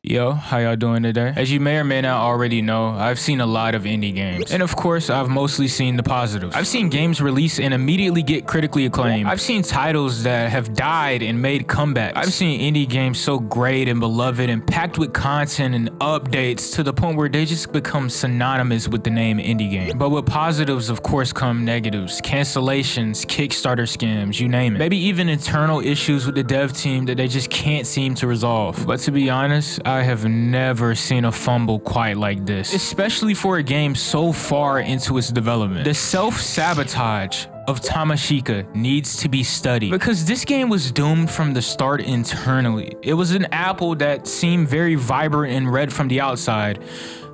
Yo, how y'all doing today? As you may or may not already know, I've seen a lot of indie games. And of course, I've mostly seen the positives. I've seen games release and immediately get critically acclaimed. I've seen titles that have died and made comebacks. I've seen indie games so great and beloved and packed with content and updates to the point where they just become synonymous with the name indie game. But with positives, of course, come negatives, cancellations, Kickstarter scams, you name it. Maybe even internal issues with the dev team that they just can't seem to resolve. But to be honest, I have never seen a fumble quite like this, especially for a game so far into its development. The self-sabotage of Tamashika needs to be studied because this game was doomed from the start internally. It was an apple that seemed very vibrant and red from the outside,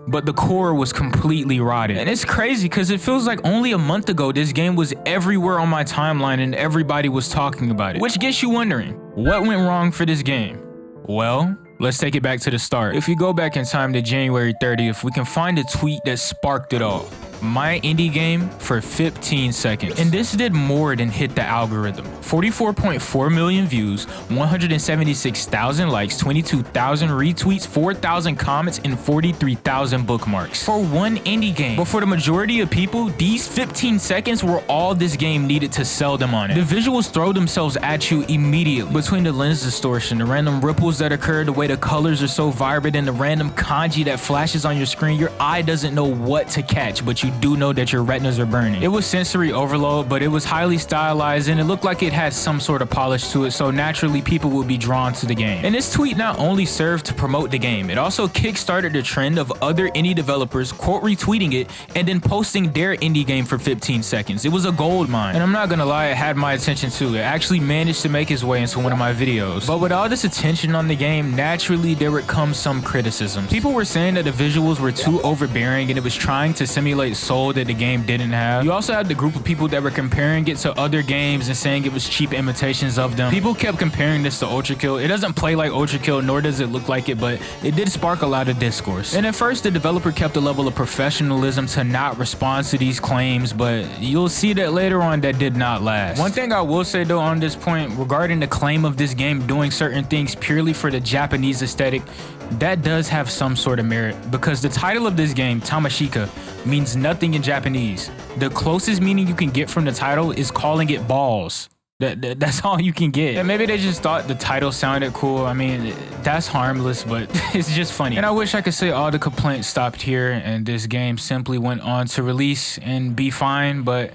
but the core was completely rotted. And it's crazy because it feels like only a month ago this game was everywhere on my timeline and everybody was talking about it, which gets you wondering, what went wrong for this game? Well, let's take it back to the start. If you go back in time to January 30th, we can find a tweet that sparked it all. My indie game for 15 seconds. And this did more than hit the algorithm. 44.4 million views, 176,000 likes, 22,000 retweets, 4,000 comments, and 43,000 bookmarks. For one indie game. But for the majority of people, these 15 seconds were all this game needed to sell them on it. The visuals throw themselves at you immediately. Between the lens distortion, the random ripples that occur, the way the colors are so vibrant, and the random kanji that flashes on your screen, your eye doesn't know what to catch, but you do know that your retinas are burning. It was sensory overload, but it was highly stylized and it looked like it had some sort of polish to it, so naturally people would be drawn to the game. And this tweet not only served to promote the game, it also kickstarted the trend of other indie developers quote retweeting it and then posting their indie game for 15 seconds. It was a gold mine. And I'm not gonna lie, it had my attention too. It actually managed to make its way into one of my videos. But with all this attention on the game, naturally there would come some criticism. People were saying that the visuals were too overbearing and it was trying to simulate soul that the game didn't have. You also had the group of people that were comparing it to other games and saying it was cheap imitations of them. People kept comparing this to Ultra Kill. It doesn't play like Ultra Kill, nor does it look like it, but it did spark a lot of discourse. And at first, the developer kept a level of professionalism to not respond to these claims, but you'll see that later on that did not last. One thing I will say though on this point regarding the claim of this game doing certain things purely for the Japanese aesthetic, that does have some sort of merit because the title of this game, Tamashika, means nothing in Japanese. The closest meaning you can get from the title is calling it balls. That's all you can get. And maybe they just thought the title sounded cool. I mean, that's harmless, but it's just funny. And I wish I could say all the complaints stopped here and this game simply went on to release and be fine, but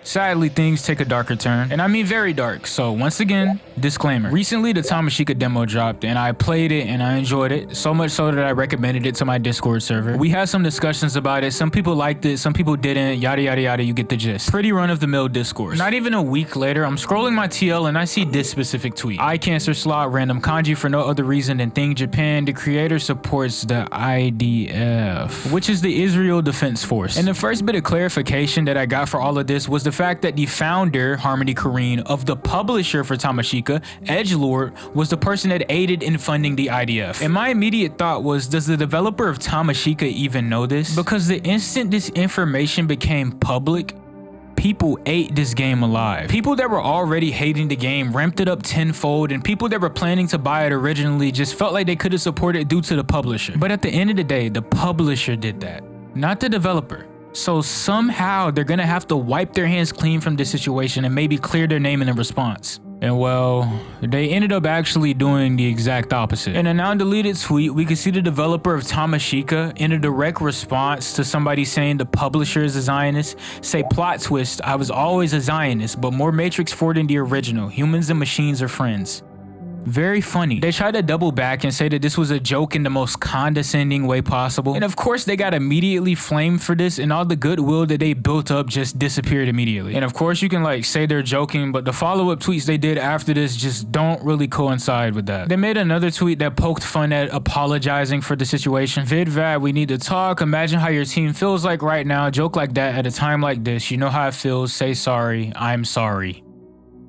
sadly, things take a darker turn, and I mean very dark. So once again, disclaimer. Recently, the Tamashika demo dropped, and I played it and I enjoyed it, so much so that I recommended it to my Discord server. We had some discussions about it. Some people liked it, some people didn't, yada yada yada, you get the gist. Pretty run-of-the-mill discourse. Not even a week later, I'm scrolling my TL and I see this specific tweet. Eye cancer slot, random kanji for no other reason than Thing Japan. The creator supports the IDF, which is the Israel Defense Force. And the first bit of clarification that I got for all of this was the fact that the founder, Harmony Korine, of the publisher for Tamashika, Edgelord, was the person that aided in funding the IDF. And my immediate thought was, does the developer of Tamashika even know this? Because the instant this information became public, people ate this game alive. People that were already hating the game ramped it up tenfold, and people that were planning to buy it originally just felt like they couldn't support it due to the publisher. But at the end of the day, the publisher did that, not the developer. So somehow they're gonna have to wipe their hands clean from this situation and maybe clear their name in the response. And well, they ended up actually doing the exact opposite. In a now-deleted tweet, we could see the developer of Tamashika in a direct response to somebody saying the publisher is a Zionist, say plot twist, I was always a Zionist, but more Matrix 4 than the original. Humans and machines are friends. Very funny. They tried to double back and say that this was a joke in the most condescending way possible. And of course they got immediately flamed for this, and all the goodwill that they built up just disappeared immediately. And of course you can like say they're joking, but the follow-up tweets they did after this just don't really coincide with that. They made another tweet that poked fun at apologizing for the situation. VidVad, we need to talk. Imagine how your team feels like right now. Joke like that at a time like this. You know how it feels. Say sorry. I'm sorry.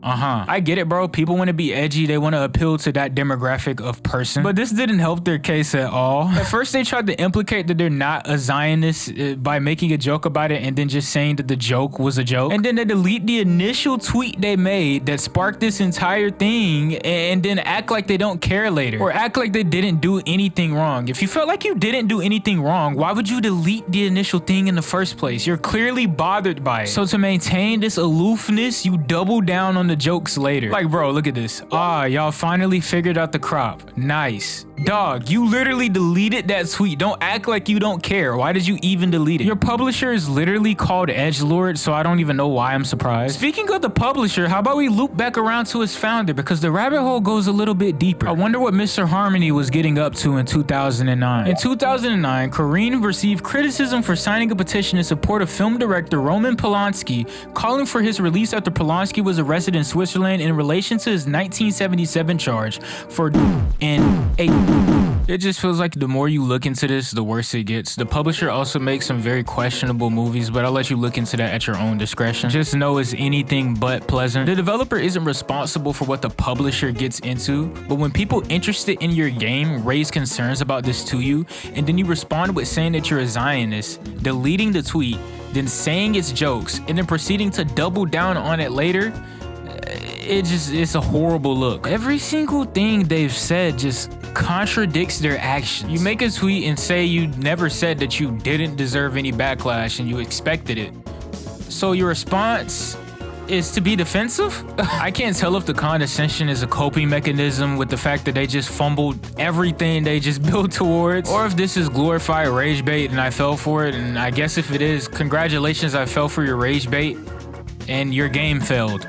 I get it, bro. People want to be edgy. They want to appeal to that demographic of person. But this didn't help their case at all. At first, they tried to implicate that they're not a Zionist by making a joke about it and then just saying that the joke was a joke. And then they delete the initial tweet they made that sparked this entire thing and then act like they don't care later or act like they didn't do anything wrong. If you felt like you didn't do anything wrong, why would you delete the initial thing in the first place? You're clearly bothered by it. So to maintain this aloofness, you double down on the jokes later. Like, bro, look at this. Y'all finally figured out the crop. Nice. Dog, you literally deleted that tweet. Don't act like you don't care. Why did you even delete it? Your publisher is literally called Edgelord, so I don't even know why I'm surprised. Speaking of the publisher, how about we loop back around to his founder, because the rabbit hole goes a little bit deeper. I wonder what Mr. Harmony was getting up to in 2009. In 2009, Kareem received criticism for signing a petition in support of film director Roman Polanski, calling for his release after Polanski was arrested in Switzerland in relation to his 1977 charge for N8. It just feels like the more you look into this, the worse it gets. The publisher also makes some very questionable movies, but I'll let you look into that at your own discretion. Just know it's anything but pleasant. The developer isn't responsible for what the publisher gets into, but when people interested in your game raise concerns about this to you, and then you respond with saying that you're a Zionist, deleting the tweet, then saying it's jokes, and then proceeding to double down on it later, it's a horrible look. Every single thing they've said just contradicts their actions. You make a tweet and say you never said that you didn't deserve any backlash and you expected it. So your response is to be defensive? I can't tell if the condescension is a coping mechanism with the fact that they just fumbled everything they just built towards, or if this is glorified rage bait and I fell for it. And I guess if it is, congratulations, I fell for your rage bait and your game failed.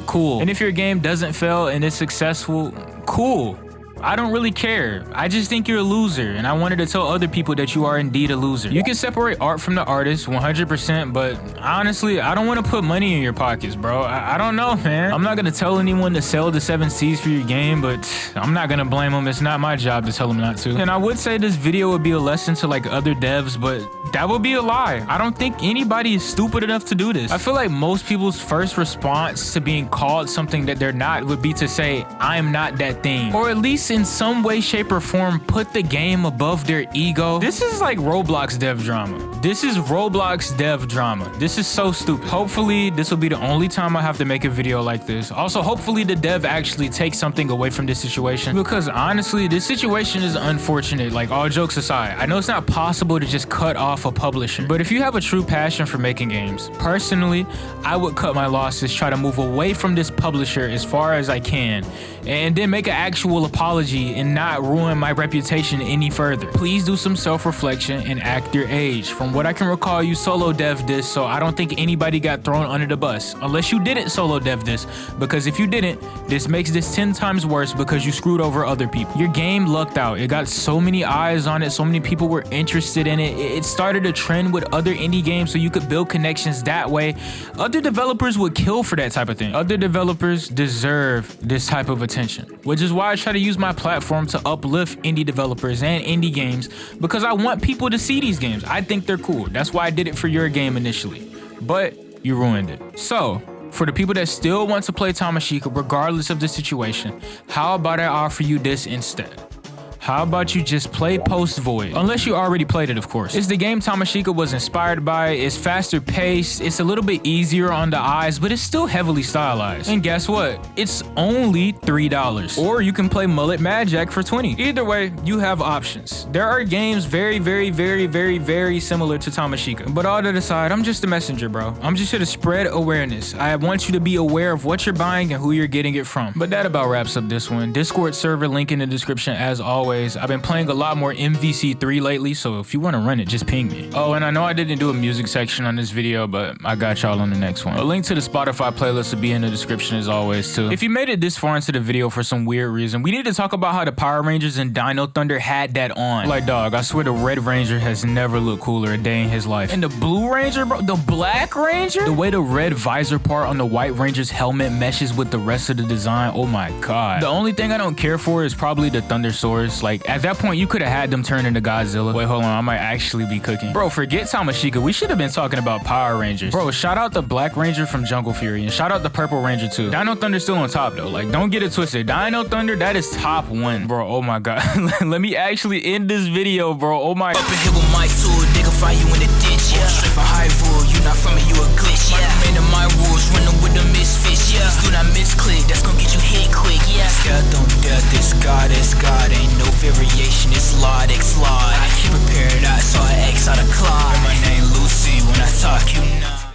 Cool. And if your game doesn't fail and it's successful, cool. I don't really care. I just think you're a loser, and I wanted to tell other people that you are indeed a loser. You can separate art from the artist 100%, but honestly, I don't want to put money in your pockets, bro. I don't know, man. I'm not gonna tell anyone to sell the 7 C's for your game, but I'm not gonna blame them. It's not my job to tell them not to. And I would say this video would be a lesson to like other devs, but that would be a lie. I don't think anybody is stupid enough to do this. I feel like most people's first response to being called something that they're not would be to say, I'm not that thing. Or at least in some way, shape, or form, put the game above their ego. This is like Roblox dev drama. This is Roblox dev drama. This is so stupid. Hopefully, this will be the only time I have to make a video like this. Also, hopefully the dev actually takes something away from this situation, because honestly, this situation is unfortunate. Like, all jokes aside, I know it's not possible to just cut off a publisher, but if you have a true passion for making games, personally, I would cut my losses, try to move away from this publisher as far as I can, and then make an actual apology and not ruin my reputation any further. Please do some self-reflection and act your age. From what I can recall, you solo dev this, so I don't think anybody got thrown under the bus, unless you didn't solo dev this, because if you didn't, this makes this 10 times worse because you screwed over other people. Your game lucked out. It got so many eyes on it, so many people were interested in it. It started a trend with other indie games so you could build connections that way. Other developers would kill for that type of thing. Other developers deserve this type of attention, which is why I try to use my platform to uplift indie developers and indie games, because I want people to see these games. I think they're cool. That's why I did it for your game initially, but you ruined it. So for the people that still want to play Tamashika regardless of the situation, how about I offer you this instead? How about you just play Post Void? Unless you already played it, of course. It's the game Tamashika was inspired by. It's faster paced, it's a little bit easier on the eyes, but it's still heavily stylized. And guess what? It's only $3. Or you can play Mullet Mad Jack for $20. Either way, you have options. There are games very similar to Tamashika. But all that aside, I'm just a messenger, bro. I'm just here to spread awareness. I want you to be aware of what you're buying and who you're getting it from. But that about wraps up this one. Discord server link in the description as always. I've been playing a lot more MVC3 lately, so if you want to run it, just ping me. Oh, and I know I didn't do a music section on this video, but I got y'all on the next one. A link to the Spotify playlist will be in the description as always too. If you made it this far into the video for some weird reason, we need to talk about how the Power Rangers and Dino Thunder had that on. Like, dog, I swear the Red Ranger has never looked cooler a day in his life. And the Blue Ranger, bro, the Black Ranger? The way the red visor part on the White Ranger's helmet meshes with the rest of the design, oh my god. The only thing I don't care for is probably the Thunder Swords. else. Like, at that point, you could have had them turn into Godzilla. Wait, hold on. I might actually be cooking. Bro, forget Tamashika. We should have been talking about Power Rangers. Bro, shout out the Black Ranger from Jungle Fury, and shout out the Purple Ranger too. Dino Thunder's still on top though. Like, don't get it twisted. Dino Thunder, that is top 1. Bro, oh my god. Let me actually end this video, bro. Oh my. Up in here with my tool, they gon' find you in the ditch, yeah. Straight for high rule, you not from it, you a glitch, yeah. My domain and my rules, run the